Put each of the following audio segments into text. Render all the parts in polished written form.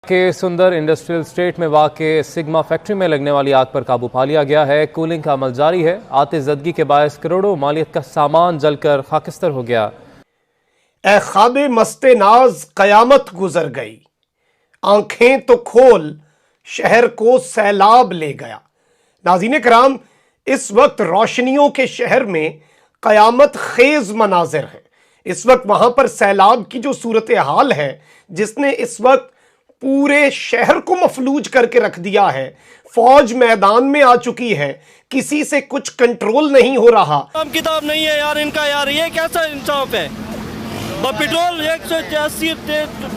के सुंदर industrial state में वाक़े सिग्मा फैक्ट्री में लगने वाली आग पर काबू पा लिया गया है। कूलिंग का अमल जारी है। आतिशज़दगी के बायस करोड़ों मालियत का सामान जलकर खाकिस्तर हो गया। ए ख्वाबे मस्ते नाज कयामत गुजर गई, आंखें तो खोल शहर को सैलाब ले गया। नाज़रीन कराम, इस वक्त रोशनियों के शहर में कयामत खेज मनाजिर है। इस वक्त वहां पर सैलाब की जो सूरत हाल है, जिसने इस वक्त पूरे शहर को मफलूज करके रख दिया है। फौज मैदान में आ चुकी है, किसी से कुछ कंट्रोल नहीं हो रहा। किताब नहीं है यार इनका, यार ये कैसा इंसाफ है। पेट्रोल 180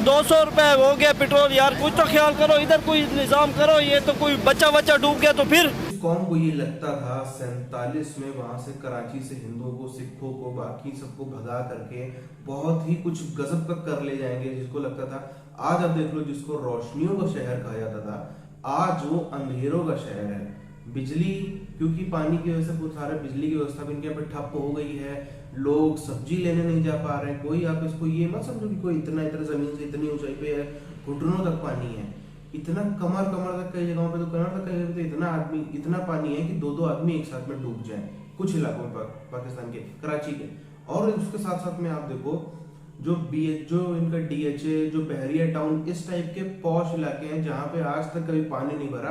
200 रुपए हो गया पेट्रोल। यार कुछ तो ख्याल करो, इधर कोई निजाम करो। ये तो कोई बच्चा डूब गया तो फिर कौम को ये लगता था 47 में वहां से कराची से हिंदुओं को, सिखों को, बाकी सबको भगा करके बहुत ही कुछ गजब का कर ले जाएंगे, जिसको लगता था। आज आप देख लो, जिसको रोशनियों का शहर कहा जाता था, आज वो अंधेरों का शहर है। बिजली, क्योंकि पानी की वजह से बहुत सारा बिजली की व्यवस्था भी इनके यहाँ पे ठप हो गई है। लोग सब्जी लेने नहीं जा पा रहे हैं। कोई आप इसको ये मत समझो कि कोई इतना जमीन से इतनी ऊंचाई पे है, घुटनों तक पानी है। इतना कमर तक कई जगहों पे तो कमर तक कई तो इतना पानी है कि दो आदमी एक साथ में डूब जाए कुछ इलाकों में, पाकिस्तान के, कराची के। और उसके साथ साथ में आप देखो जो इनका डीएचए, जो बहरिया टाउन, इस टाइप के पॉश इलाके हैं जहां पे आज तक कभी पानी नहीं भरा,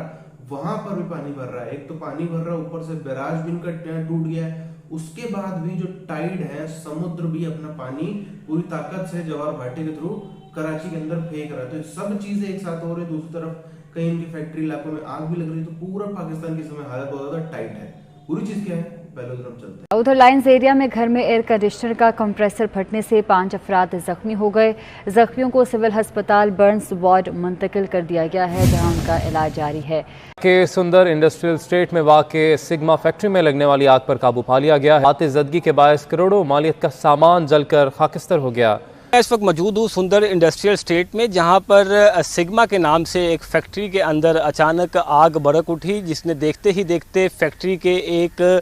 वहां पर भी पानी भर रहा है। एक तो पानी भर रहा है, ऊपर से बैराज भी इनका टूट गया है। उसके बाद भी जो टाइड है, समुद्र भी अपना पानी पूरी ताकत से जवाहर भाटी के थ्रू कराची के अंदर फेंक रहा है। तो सब चीजें एक साथ हो रही है। दूसरी तरफ कहीं इनकी फैक्ट्री इलाकों में आग भी लग रही है। तो पूरा पाकिस्तान की समय हालत बहुत ज्यादा टाइट है। पूरी चीज क्या है, पहले तरफ चलते हैं। उधर लाइन्स एरिया में घर में एयर कंडीशनर का कंप्रेसर फटने से 5 अफराद जख्मी हो गए। जख्मियों को सिविल अस्पताल बर्न्स वार्ड मुंतकिल कर दिया गया है, जहां उनका इलाज जारी है। के सुंदर इंडस्ट्रियल स्टेट में वाक़े सिग्मा फैक्ट्री में लगने वाली आग पर काबू पा लिया गया है। आतिशज़दगी के बायस करोड़ों मालियत का सामान जलकर खाकिस्तर हो गया। इस वक्त मौजूद हूँ सुंदर इंडस्ट्रियल स्टेट में, जहाँ पर सिग्मा के नाम से एक फैक्ट्री के अंदर अचानक आग भड़क उठी, जिसने देखते ही देखते फैक्ट्री के एक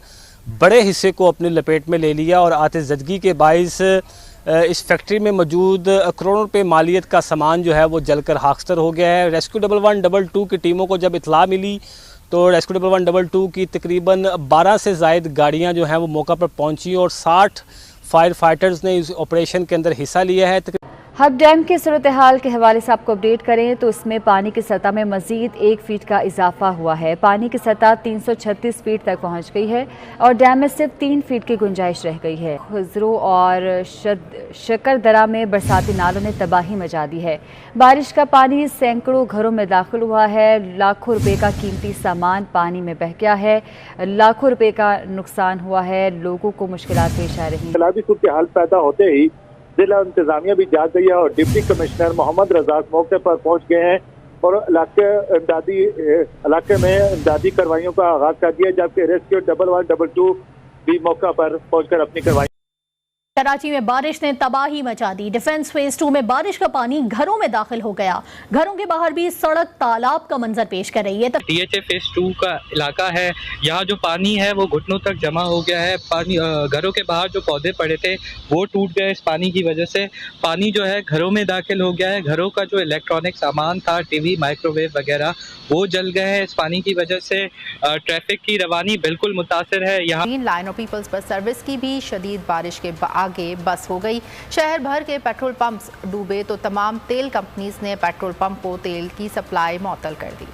बड़े हिस्से को अपनी लपेट में ले लिया। और आतिशज़दगी के बायस इस फैक्ट्री में मौजूद करोड़ों रुपए मालियत का सामान जो है वो जलकर खाकस्तर हो गया है। रेस्क्यू 1122 की टीमों को जब इत्तला मिली तो रेस्क्यू 1122 की तकरीबन 12 से ज़ायद गाड़ियाँ जो हैं वो मौका पर पहुँची और 60 फायर फाइटर्स ने इस ऑपरेशन के अंदर हिस्सा लिया है। हब डैम की सूरत हाल के हवाले से आपको अपडेट करें तो इसमें पानी की सतह में मजीद 1 फीट का इजाफा हुआ है। पानी की सतह 336 फीट तक पहुंच गई है और डैम में सिर्फ 3 फीट की गुंजाइश रह गई है। खुजरू और शकरदरा में बरसाती नालों ने तबाही मचा दी है। बारिश का पानी सैकड़ों घरों में दाखिल हुआ है। लाखों रुपए का कीमती सामान पानी में बह गया है। लाखों रुपए का नुकसान हुआ है। लोगों को मुश्किलात पेश आ रही हैं। सूरत हाल पैदा होते ही जिला इंतजामिया भी जाग गई है और डिप्टी कमिश्नर मोहम्मद रजाक मौके पर पहुंच गए हैं और इलाके में इमदादी कार्रवाइयों का आगाज कर दिया, जबकि रेस्क्यू 1122 भी मौका पर पहुंचकर अपनी कार्रवाई। कराची में बारिश ने तबाही मचा दी। डिफेंस फेज 2 में बारिश का पानी घरों में दाखिल हो गया। घरों के बाहर भी सड़क तालाब का मंजर पेश कर रही है। डीएचए फेज 2 का इलाका है, यहाँ जो पानी है वो घुटनों तक जमा हो गया है। पानी घरों के बाहर जो पौधे पड़े थे वो टूट गए इस पानी की वजह से। पानी जो है घरों में दाखिल हो गया है। घरों का जो इलेक्ट्रॉनिक सामान था, टीवी, माइक्रोवेव वगैरह, वो जल गए हैं इस पानी की वजह से। ट्रैफिक की रवानी बिल्कुल मुतासिर है। यहाँ line of peoples bus service की भी शदीद बारिश के आगे बस हो गई। शहर भर के पेट्रोल पंप्स डूबे तो तमाम तेल कंपनीज ने पेट्रोल पंप को तेल की सप्लाई मुअत्तल कर दी।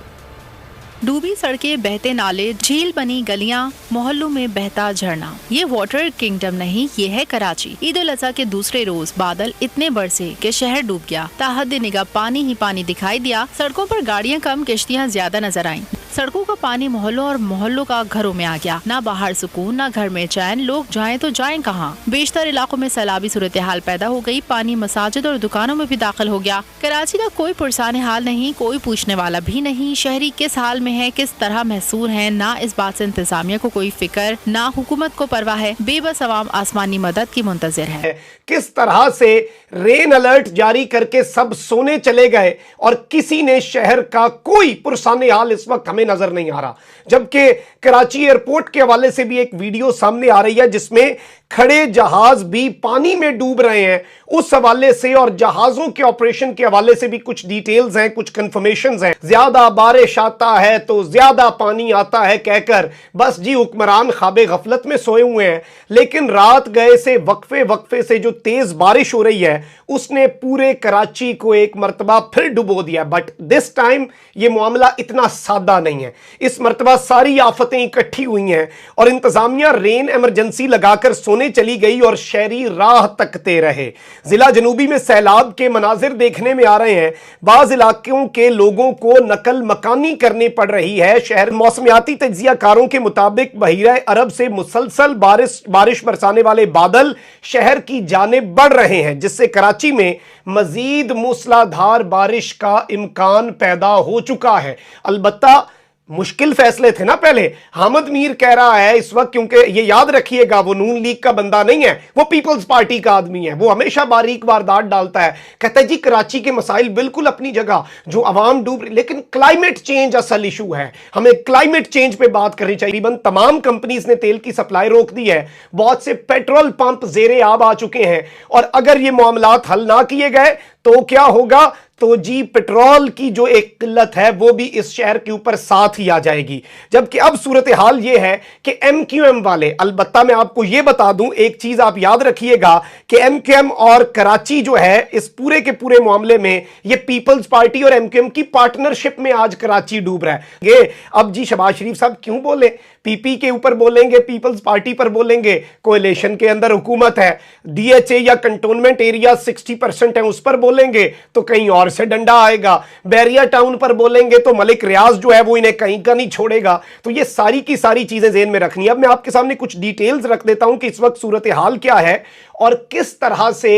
डूबी सड़कें, बहते नाले, झील बनी गलियां, मोहल्लों में बहता झरना। ये वाटर किंगडम नहीं, ये है कराची। ईद उल अज़हा के दूसरे रोज बादल इतने बरसे कि शहर डूब गया। ताहद निगाह पानी ही पानी दिखाई दिया। सड़कों पर गाड़ियां कम, किश्तियां ज्यादा नजर आईं। सड़कों का पानी मोहल्लों और मोहल्लों का घरों में आ गया। ना बाहर सुकून, ना घर में चैन। लोग जाएं तो जाएं कहाँ। बेशतर इलाकों में सैलाबी सूरत हाल पैदा हो गई। पानी मसाजिद और दुकानों में भी दाखिल हो गया। कराची का कोई पुरसान हाल नहीं, कोई पूछने वाला भी नहीं। शहरी किस हाल में है, किस तरह महसूर है, ना इस बात से इंतजामिया को कोई फिक्र, ना हुकूमत को परवाह है। बेबस अवाम आसमानी मदद की मुंतजिर है। किस तरह से रेन अलर्ट जारी करके सब सोने चले गए और किसी ने शहर का कोई पुरसाने हाल इस वक्त हमें हमें नजर नहीं आ रहा। जबकि कराची एयरपोर्ट के हवाले से भी एक वीडियो सामने आ रही है जिसमें खड़े जहाज भी पानी में डूब रहे हैं, उस हवाले से और जहाजों के ऑपरेशन के हवाले से भी कुछ डिटेल्स हैं, कुछ कंफर्मेशंस हैं। ज्यादा बारिश आता है तो ज्यादा पानी आता है कहकर बस जी हुक्मरान ख्वाबे गफलत में सोए हुए हैं। लेकिन रात गए से वक्फे से जो तेज बारिश हो रही है उसने पूरे कराची को एक मरतबा फिर डुबो दिया। बट दिस टाइम यह मामला इतना सादा नहीं है। इस मरतबा सारी आफतें इकट्ठी हुई हैं और इंतजामिया रेन इमरजेंसी लगाकर सोने चली गई और शहरी राह तकते रहे। जिला जनूबी में सैलाब के मनाजिर देखने में आ रहे हैं। बाज इलाकों के लोगों को नकल मकानी करनी पड़ रही है। शहर मौसमियाती तज्जियाकारों के मुताबिक बहीरा अरब से मुसलसल बारिश बरसाने वाले बादल शहर की जानिब बढ़ रहे हैं, जिससे कराची में मजीद मूसलाधार बारिश का इम्कान पैदा हो चुका है। अलबत्ता मुश्किल फैसले थे ना पहले। हामिद मीर कह रहा है इस वक्त, क्योंकि ये याद रखिएगा वो नून लीग का बंदा नहीं है, वो पीपल्स पार्टी का आदमी है। वो हमेशा बारीक वारदात डालता है। कहता है जी कराची के मसाइल बिल्कुल अपनी जगह, जो अवाम डूब रही, लेकिन क्लाइमेट चेंज असल इशू है। हमें क्लाइमेट चेंज पे बात करनी चाहिए। तमाम कंपनीज ने तेल की सप्लाई रोक दी है। बहुत से पेट्रोल पंप जेरे आब आ चुके हैं और अगर ये मामलात हल ना किए गए तो क्या होगा? तो जी पेट्रोल की जो एक किल्लत है वो भी इस शहर के ऊपर साथ ही आ जाएगी। जबकि अब सूरत हाल ये है कि एमक्यूएम वाले, अलबत्ता मैं आपको ये बता दूं एक चीज आप याद रखिएगा कि एमक्यूएम और कराची जो है इस पूरे के पूरे मामले में ये पीपल्स पार्टी और एमक्यूएम की पार्टनरशिप में आज कराची डूब रहा है। ये अब जी शहबाज शरीफ साहब क्यों बोले? पीपी के ऊपर बोलेंगे, पीपल्स पार्टी पर बोलेंगे, कोएलिशन के अंदर हुकूमत है, डीएचए या कंटोनमेंट एरिया 60% है उस पर बोलेंगे तो कहीं और से डंडा आएगा, बैरिया टाउन पर बोलेंगे तो मलिक रियाज जो है वो इन्हें कहीं का नहीं छोड़ेगा। तो ये सारी की सारी चीजें ज़हन में रखनी है। अब मैं आपके सामने कुछ डिटेल्स रख देता हूं कि इस वक्त सूरत हाल क्या है और किस तरह से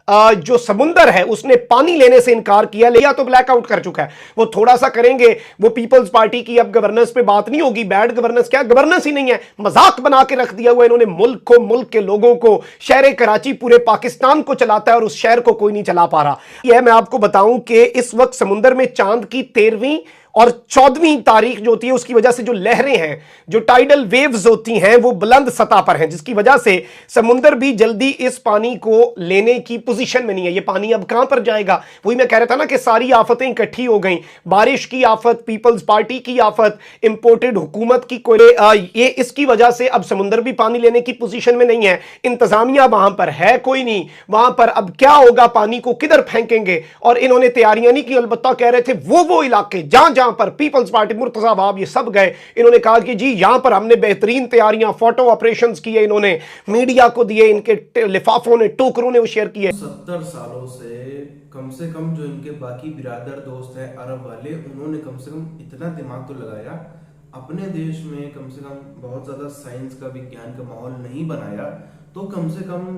जो समुंदर है उसने पानी लेने से इनकार किया, या तो ब्लैकआउट कर चुका है। वो थोड़ा सा करेंगे, वो पीपल्स पार्टी की अब गवर्नेंस पे बात नहीं होगी। बैड गवर्नेंस क्या, गवर्नेंस ही नहीं है, मजाक बना के रख दिया हुआ इन्होंने मुल्क को, मुल्क के लोगों को। शहर कराची पूरे पाकिस्तान को चलाता है और उस शहर को कोई नहीं चला पा रहा। यह मैं आपको बताऊं कि इस वक्त समुंदर में चांद की 13वीं और 14वीं तारीख जो होती है उसकी वजह से जो लहरें हैं, जो टाइडल वेव्स होती हैं वो बुलंद सतह पर हैं, जिसकी वजह से समुंदर भी जल्दी इस पानी को लेने की पोजीशन में नहीं है। ये पानी अब कहां पर जाएगा? वही मैं कह रहा था ना कि सारी आफतें इकट्ठी हो गई। बारिश की आफत, पीपल्स पार्टी की आफत, इंपोर्टेड हुकूमत की कोई ये इसकी वजह से अब समुंदर भी पानी लेने की पोजीशन में नहीं है। इंतजामिया वहां पर है कोई नहीं। वहां पर अब क्या होगा, पानी को किधर फेंकेंगे? और इन्होंने तैयारियां नहीं की। अलबत्ता कह रहे थे वो इलाके जहां पर पीपल्स पार्टी, मुर्तजा बाब, ये सब गए, इन्होंने कहा कि जी यहां पर हमने बेहतरीन तैयारियां, फोटो ऑपरेशंस किए, इन्होंने मीडिया को दिए, इनके लिफाफों ने, टोकरों ने वो शेयर किए। 70 सालों से कम जो इनके बाकी बिरादर दोस्त हैं अरब वाले, उन्होंने कम से कम इतना दिमाग तो लगाया, अपने देश में कम से कम बहुत ज्यादा साइंस का, विज्ञान का माहौल नहीं बनाया तो कम से कम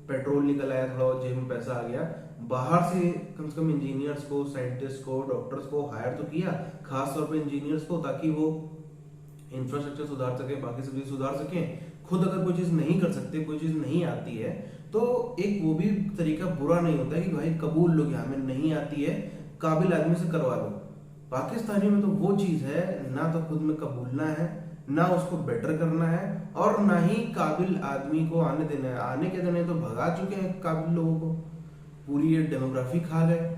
पेट्रोल निकल आया, थोड़ा जेब में पैसा आ गया। बाहर से कम इंजीनियर्स को, साइंटिस्ट को, डॉक्टर्स को हायर तो किया, खास तौर पे इंजीनियर्स को, ताकि वो इंफ्रास्ट्रक्चर सुधार सके, बाकी सब चीज सुधार सके। खुद अगर कोई चीज नहीं कर सकते, कोई चीज नहीं आती है तो एक वो भी तरीका बुरा नहीं होता है कि भाई कबूल लो कि हमें नहीं आती है, काबिल आदमी से करवा लो। पाकिस्तानी में तो वो चीज है ना, तो खुद में कबूलना है, ना उसको बेटर करना है, और ना ही काबिल आदमी को आने देना है। आने के देने तो भगा चुके हैं काबिल लोगों को, पूरी ये डेमोग्राफी खा गए।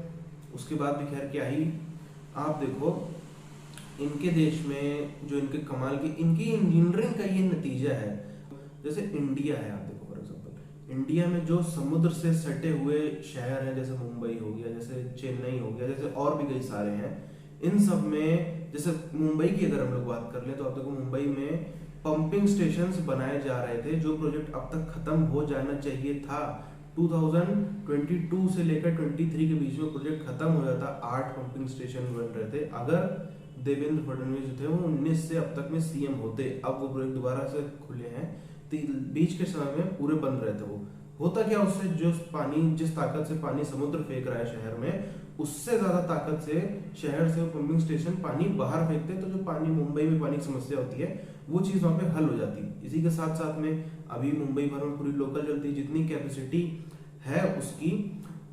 उसके बाद भी खैर क्या ही, आप देखो इनके देश में जो इनके कमाल की, इनकी इंजीनियरिंग का ये नतीजा है। जैसे इंडिया है, आप देखो फॉर एग्जाम्पल, इंडिया में जो समुद्र से सटे हुए शहर हैं, जैसे मुंबई हो गया, जैसे चेन्नई हो गया, जैसे और भी कई सारे हैं, इन सब में जैसे मुंबई की अगर हम लोग बात कर ले तो आप देखो मुंबई में पंपिंग स्टेशंस बनाए जा रहे थे, जो प्रोजेक्ट अब तक खत्म हो जाना चाहिए था। 2022 से लेकर 23 के बीच में प्रोजेक्ट खत्म हो जाता, 8 पंपिंग स्टेशन बन रहे थे। अगर देवेंद्र फडणवीस जो थे वो 19 से अब तक में सीएम होते, अब वो प्रोजेक्ट दोबारा से खुले हैं, तो बीच के समय में पूरे बंद रहे थे। वो होता क्या, उससे जो पानी, जिस ताकत से पानी समुद्र फेंक रहा है शहर में, उससे ज्यादा ताकत से शहर से पंपिंग स्टेशन पानी बाहर फेंकते हैं, तो जो पानी मुंबई में पानी की समस्या होती है वो चीज वहां पे हल हो जाती है। इसी के साथ साथ में अभी मुंबई भर में पूरी लोकल चलती, जितनी कैपेसिटी है उसकी,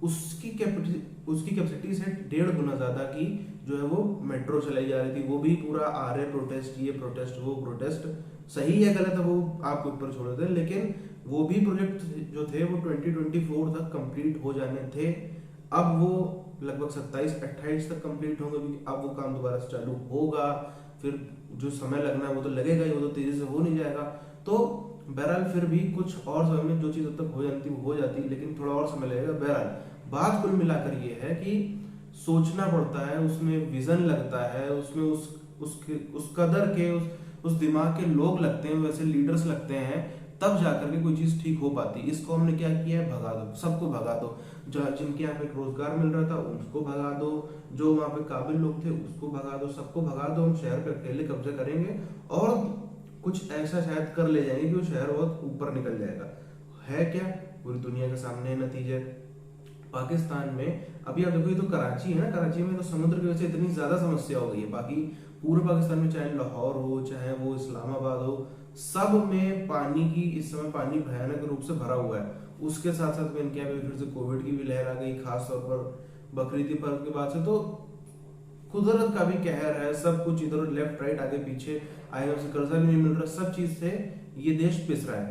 उसकी कैपेसिटी से 1.5 गुना ज्यादा की जो है वो मेट्रो चलाई जा रही थी। वो भी पूरा आ रहे प्रोटेस्ट, ये प्रोटेस्ट वो प्रोटेस्ट, सही है गलत है वो आपके ऊपर छोड़ देते हैं, लेकिन वो भी प्रोजेक्ट जो थे वो 2024 तक कंप्लीट हो जाने थे। अब वो लगभग 27-28 तक कंप्लीट होंगे, क्योंकि अब वो काम दोबारा से चालू होगा। फिर जो समय लगना है वो तो लगेगा ही, वो तो तेजी से हो नहीं जाएगा। तो बहरहाल फिर भी कुछ और समय में जो चीज अब तक हो जाती वो हो जाती, लेकिन थोड़ा और समय लगेगा। बहरहाल बात कुल मिलाकर ये है कि सोचना पड़ता है, उसमें विजन लगता है, उसमें उस कदर के उस दिमाग के लोग लगते हैं, वैसे लीडर्स लगते हैं, तब जाकर के कोई चीज ठीक हो पाती। इसको हमने क्या किया है, भगा दो, सबको भगा दो। जिनके यहाँ पे रोजगार मिल रहा था उसको भगा दो, जो वहां पे काबिल लोग थे उसको भगा दो, सबको भगा दो। हम शहर पे अकेले कब्जा करेंगे और कुछ ऐसा शायद कर ले जाएंगे कि वो शहर बहुत ऊपर निकल जाएगा। है क्या, पूरी दुनिया के सामने नतीजे। पाकिस्तान में अभी आप देखो, ये तो कराची है ना, कराची में तो समुद्र की वजह से इतनी ज्यादा समस्या हो गई है। बाकी पूरे पाकिस्तान में चाहे लाहौर हो, चाहे वो इस्लामाबाद हो, सब में पानी की इस समय पानी भयानक रूप से भरा हुआ है। उसके साथ साथ में इनके यहाँ पे फिर से कोविड की भी लहर आ गई, खास तौर पर बकरीद पर्व के बाद से। तो कुदरत का भी कहर है, सब कुछ इधर लेफ्ट राइट आगे पीछे, IMF से कर्जा भी नहीं मिल रहा, सब चीज से ये देश पिस रहा है।